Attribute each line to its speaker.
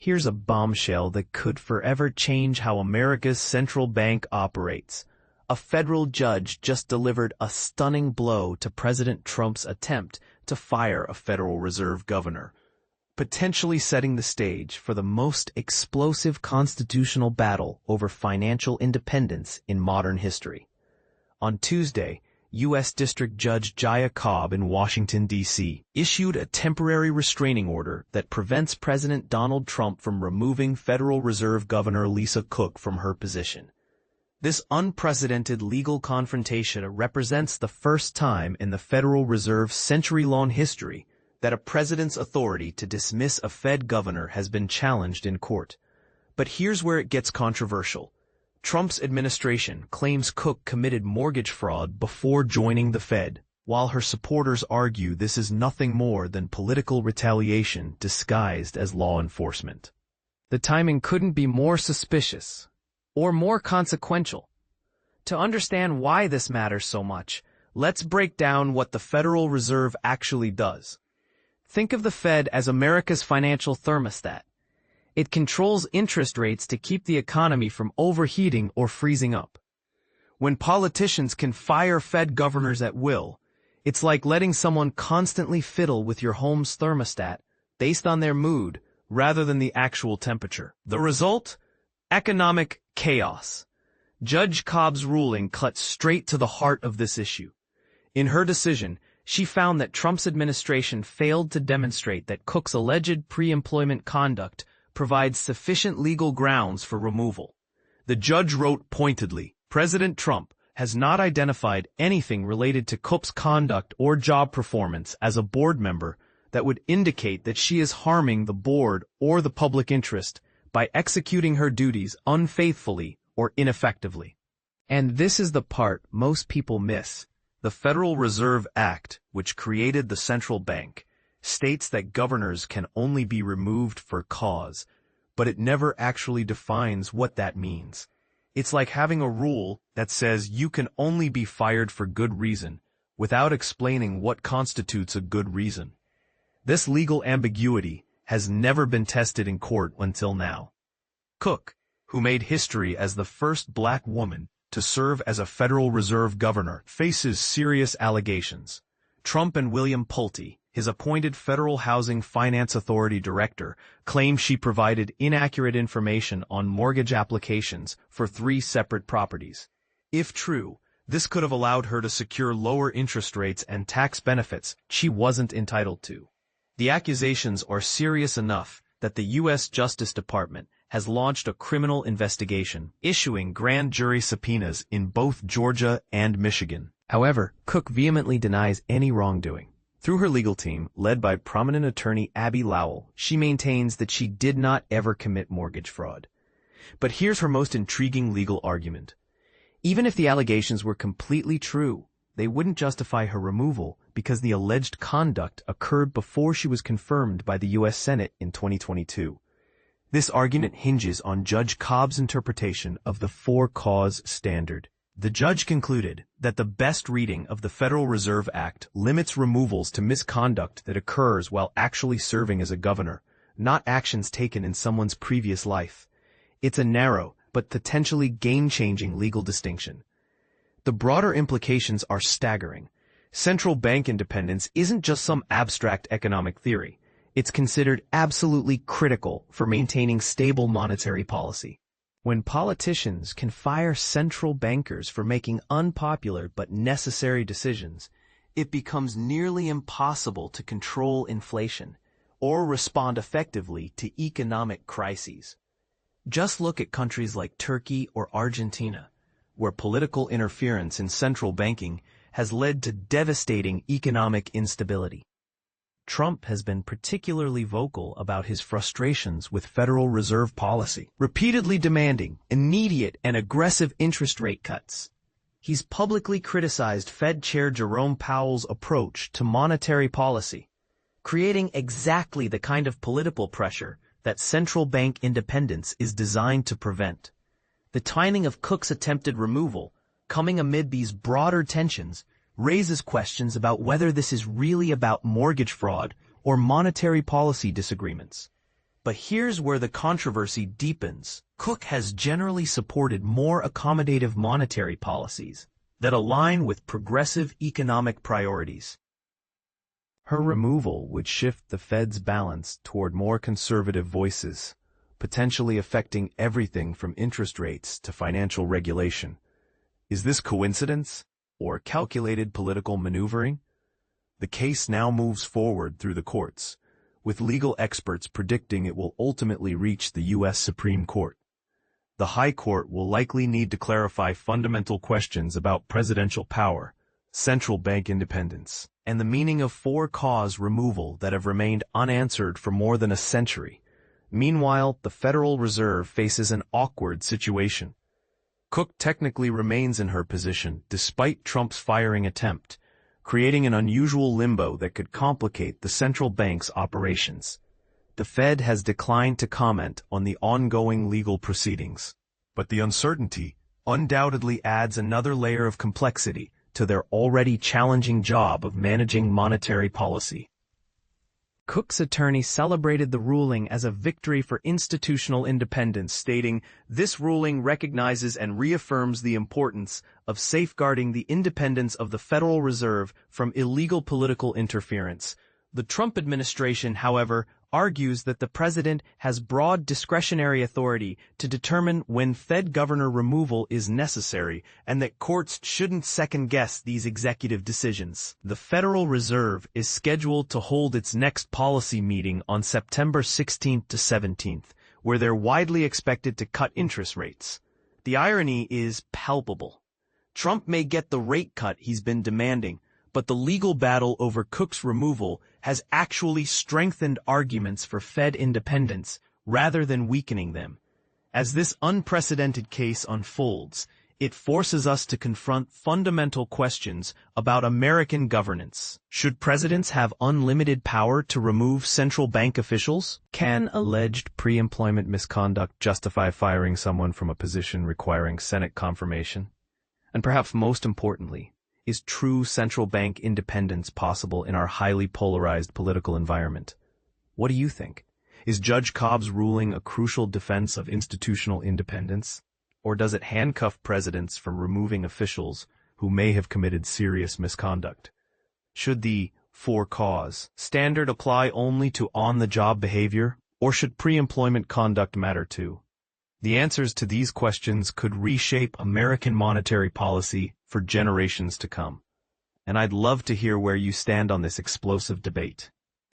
Speaker 1: Here's a bombshell that could forever change how America's central bank operates. A federal judge just delivered a stunning blow to President Trump's attempt to fire a Federal Reserve governor, potentially setting the stage for the most explosive constitutional battle over financial independence in modern history. On Tuesday, U.S. District Judge Jaya Cobb in Washington, D.C., issued a temporary restraining order that prevents President Donald Trump from removing Federal Reserve Governor Lisa Cook from her position. This unprecedented legal confrontation represents the first time in the Federal Reserve's century-long history that a president's authority to dismiss a Fed governor has been challenged in court. But here's where it gets controversial. Trump's administration claims Cook committed mortgage fraud before joining the Fed, while her supporters argue this is nothing more than political retaliation disguised as law enforcement. The timing couldn't be more suspicious, or more consequential. To understand why this matters so much, let's break down what the Federal Reserve actually does. Think of the Fed as America's financial thermostat. It controls interest rates to keep the economy from overheating or freezing up. When politicians can fire Fed governors at will, it's like letting someone constantly fiddle with your home's thermostat based on their mood rather than the actual temperature. The result? Economic chaos. Judge Cobb's ruling cuts straight to the heart of this issue. In her decision, she found that Trump's administration failed to demonstrate that Cook's alleged pre-employment conduct provides sufficient legal grounds for removal. The judge wrote pointedly, President Trump has not identified anything related to Cook's conduct or job performance as a board member that would indicate that she is harming the board or the public interest by executing her duties unfaithfully or ineffectively. And this is the part most people miss. The Federal Reserve Act, which created the central bank, states that governors can only be removed for cause, but it never actually defines what that means. It's like having a rule that says you can only be fired for good reason, without explaining what constitutes a good reason. This legal ambiguity has never been tested in court until now. Cook, who made history as the first black woman to serve as a Federal Reserve governor, faces serious allegations. Trump and William Pulte, his appointed Federal Housing Finance Authority director, claimed she provided inaccurate information on mortgage applications for 3 separate properties. If true, this could have allowed her to secure lower interest rates and tax benefits she wasn't entitled to. The accusations are serious enough that the U.S. Justice Department has launched a criminal investigation, issuing grand jury subpoenas in both Georgia and Michigan. However, Cook vehemently denies any wrongdoing. Through her legal team, led by prominent attorney Abby Lowell, she maintains that she did not ever commit mortgage fraud. But here's her most intriguing legal argument. Even if the allegations were completely true, they wouldn't justify her removal because the alleged conduct occurred before she was confirmed by the U.S. Senate in 2022. This argument hinges on Judge Cobb's interpretation of the for-cause standard. The judge concluded that the best reading of the Federal Reserve Act limits removals to misconduct that occurs while actually serving as a governor, not actions taken in someone's previous life. It's a narrow, but potentially game-changing legal distinction. The broader implications are staggering. Central bank independence isn't just some abstract economic theory. It's considered absolutely critical for maintaining stable monetary policy. When politicians can fire central bankers for making unpopular but necessary decisions, it becomes nearly impossible to control inflation or respond effectively to economic crises. Just look at countries like Turkey or Argentina, where political interference in central banking has led to devastating economic instability. Trump has been particularly vocal about his frustrations with Federal Reserve policy, repeatedly demanding immediate and aggressive interest rate cuts. He's publicly criticized Fed Chair Jerome Powell's approach to monetary policy, creating exactly the kind of political pressure that central bank independence is designed to prevent. The timing of Cook's attempted removal, coming amid these broader tensions, raises questions about whether this is really about mortgage fraud or monetary policy disagreements. But here's where the controversy deepens. Cook has generally supported more accommodative monetary policies that align with progressive economic priorities. Her removal would shift the Fed's balance toward more conservative voices, potentially affecting everything from interest rates to financial regulation. Is this coincidence or calculated political maneuvering? The case now moves forward through the courts, with legal experts predicting it will ultimately reach the U.S. Supreme Court. The High Court will likely need to clarify fundamental questions about presidential power, central bank independence, and the meaning of for-cause removal that have remained unanswered for more than a century. Meanwhile, the Federal Reserve faces an awkward situation. Cook technically remains in her position despite Trump's firing attempt, creating an unusual limbo that could complicate the central bank's operations. The Fed has declined to comment on the ongoing legal proceedings, but the uncertainty undoubtedly adds another layer of complexity to their already challenging job of managing monetary policy. Cook's attorney celebrated the ruling as a victory for institutional independence, stating, "This ruling recognizes and reaffirms the importance of safeguarding the independence of the Federal Reserve from illegal political interference." The Trump administration, however, argues that the president has broad discretionary authority to determine when Fed governor removal is necessary and that courts shouldn't second-guess these executive decisions. The Federal Reserve is scheduled to hold its next policy meeting on September 16th to 17th, where they're widely expected to cut interest rates. The irony is palpable. Trump may get the rate cut he's been demanding, but the legal battle over Cook's removal has actually strengthened arguments for Fed independence rather than weakening them. As this unprecedented case unfolds, it forces us to confront fundamental questions about American governance. Should presidents have unlimited power to remove central bank officials? Can alleged pre-employment misconduct justify firing someone from a position requiring Senate confirmation? And perhaps most importantly, is true central bank independence possible in our highly polarized political environment? What do you think? Is Judge Cobb's ruling a crucial defense of institutional independence? Or does it handcuff presidents from removing officials who may have committed serious misconduct? Should the for-cause standard apply only to on-the-job behavior, or should pre-employment conduct matter too? The answers to these questions could reshape American monetary policy for generations to come. And I'd love to hear where you stand on this explosive debate.